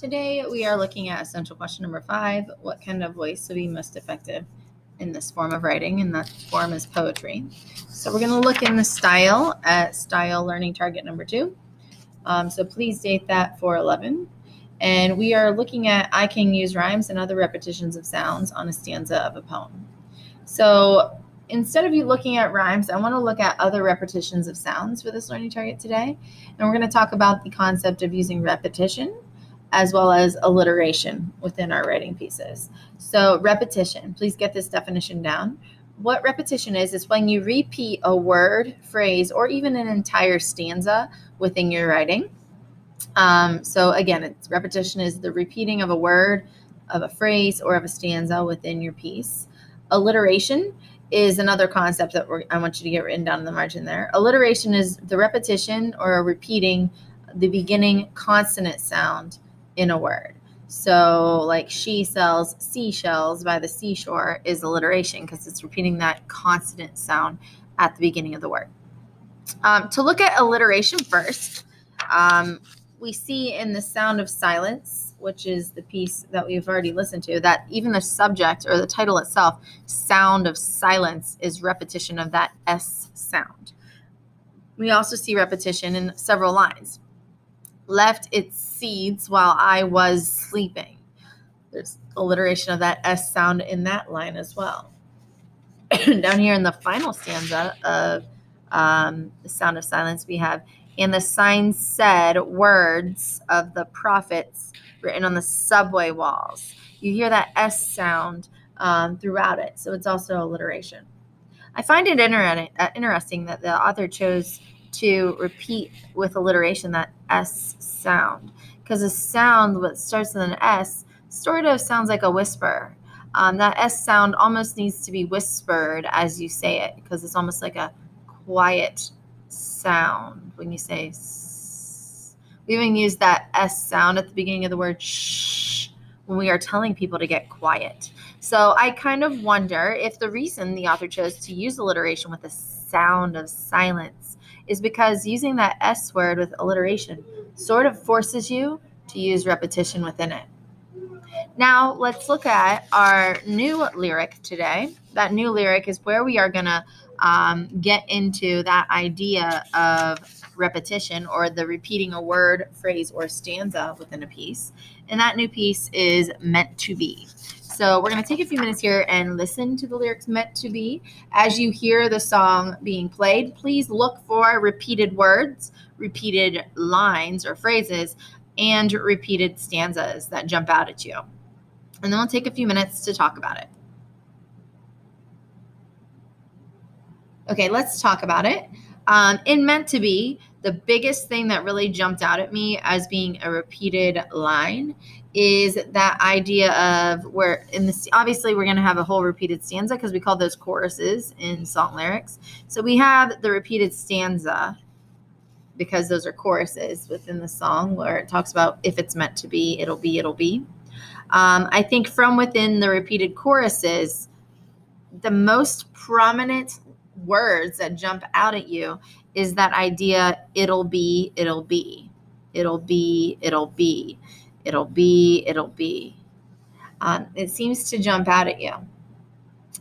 today we are looking at essential question number 5. What kind of voice will be most effective in this form of writing? And that form is poetry. So we're going to look in the style at style learning target number 2. So please date that 4/11. And we are looking at I can use rhymes and other repetitions of sounds on a stanza of a poem. So instead of you looking at rhymes, I want to look at other repetitions of sounds for this learning target today. And we're going to talk about the concept of using repetition as well as alliteration within our writing pieces. So repetition, please get this definition down. What repetition is when you repeat a word, phrase, or even an entire stanza within your writing. So again, repetition is the repeating of a word, of a phrase, or of a stanza within your piece. Alliteration is another concept that I want you to get written down in the margin there. Alliteration is the repetition or repeating the beginning consonant sound in a word. So like she sells seashells by the seashore is alliteration because it's repeating that consonant sound at the beginning of the word. To look at alliteration first, we see in The Sound of Silence, which is the piece that we've already listened to, that even the subject or the title itself, Sound of Silence, is repetition of that S sound. We also see repetition in several lines. Left its seeds while I was sleeping. There's alliteration of that S sound in that line as well. Down here in the final stanza of The Sound of Silence, we have, and the sign said words of the prophets written on the subway walls. You hear that S sound throughout it, so it's also alliteration. I find it interesting that the author chose to repeat with alliteration that S sound, because a sound that starts with an S sort of sounds like a whisper. That S sound almost needs to be whispered as you say it, because it's almost like a quiet sound when you say s. We even use that S sound at the beginning of the word shh when we are telling people to get quiet. So I kind of wonder if the reason the author chose to use alliteration with the sound of silence is because using that S word with alliteration sort of forces you to use repetition within it. Now let's look at our new lyric today. That new lyric is where we are going to get into that idea of repetition or the repeating a word, phrase, or stanza within a piece. And that new piece is Meant to Be. So we're going to take a few minutes here and listen to the lyrics Meant to Be. As you hear the song being played, please look for repeated words, repeated lines or phrases, and repeated stanzas that jump out at you. And then we'll take a few minutes to talk about it. Okay, let's talk about it. In Meant to Be, the biggest thing that really jumped out at me as being a repeated line is that idea of where in this, obviously we're going to have a whole repeated stanza because we call those choruses in song lyrics. So we have the repeated stanza because those are choruses within the song where it talks about if it's meant to be, it'll be, it'll be. I think from within the repeated choruses, the most prominent words that jump out at you is that idea, it'll be, it'll be, it'll be, it'll be, it'll be, it'll be. It seems to jump out at you.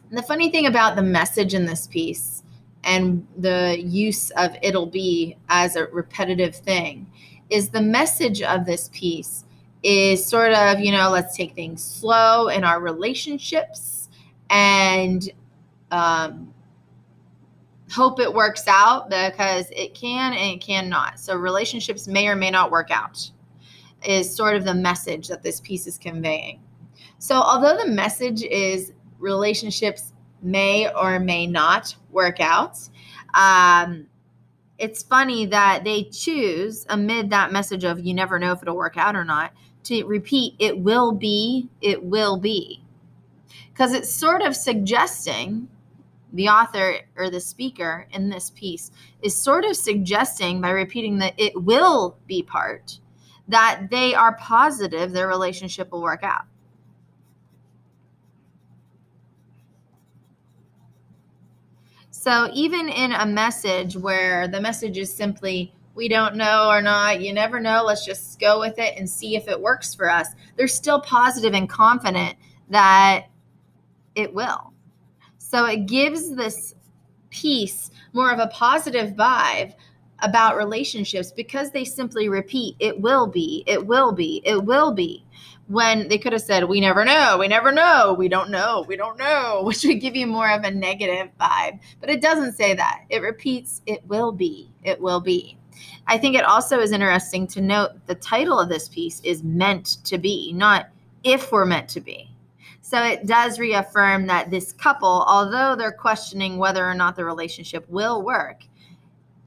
And the funny thing about the message in this piece and the use of it'll be as a repetitive thing is the message of this piece is sort of, let's take things slow in our relationships and hope it works out because it can and it cannot. So relationships may or may not work out is sort of the message that this piece is conveying. So although the message is relationships may or may not work out, it's funny that they choose amid that message of you never know if it'll work out or not to repeat it will be, because it's sort of suggesting the author or the speaker in this piece is sort of suggesting by repeating the it will be part that they are positive their relationship will work out. So even in a message where the message is simply we don't know or not. You never know. Let's just go with it and see if it works for us. They're still positive and confident that it will. So it gives this piece more of a positive vibe about relationships because they simply repeat, it will be, it will be, it will be. When they could have said, we never know, we never know, we don't know, we don't know, which would give you more of a negative vibe. But it doesn't say that. It repeats, it will be, it will be. I think it also is interesting to note the title of this piece is meant to be, not if we're meant to be. So it does reaffirm that this couple, although they're questioning whether or not the relationship will work,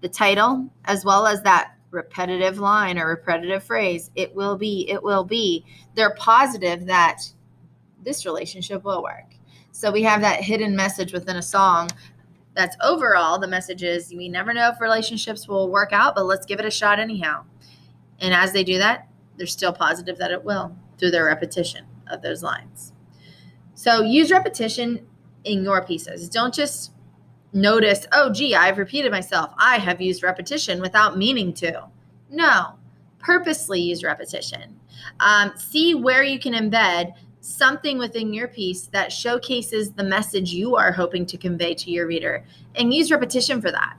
the title, as well as that repetitive line or repetitive phrase, it will be, they're positive that this relationship will work. So we have that hidden message within a song that's overall, the message is we never know if relationships will work out, but let's give it a shot anyhow. And as they do that, they're still positive that it will through their repetition of those lines. So use repetition in your pieces. Don't just notice, oh, gee, I've repeated myself. I have used repetition without meaning to. No, purposely use repetition. See where you can embed something within your piece that showcases the message you are hoping to convey to your reader, and use repetition for that.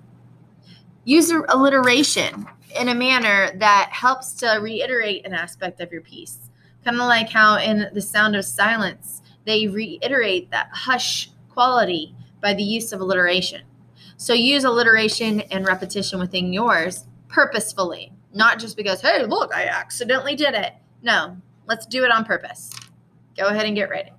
Use alliteration in a manner that helps to reiterate an aspect of your piece. Kind of like how in The Sound of Silence, they reiterate that hush quality by the use of alliteration. So use alliteration and repetition within yours purposefully, not just because, hey, look, I accidentally did it. No, let's do it on purpose. Go ahead and get ready.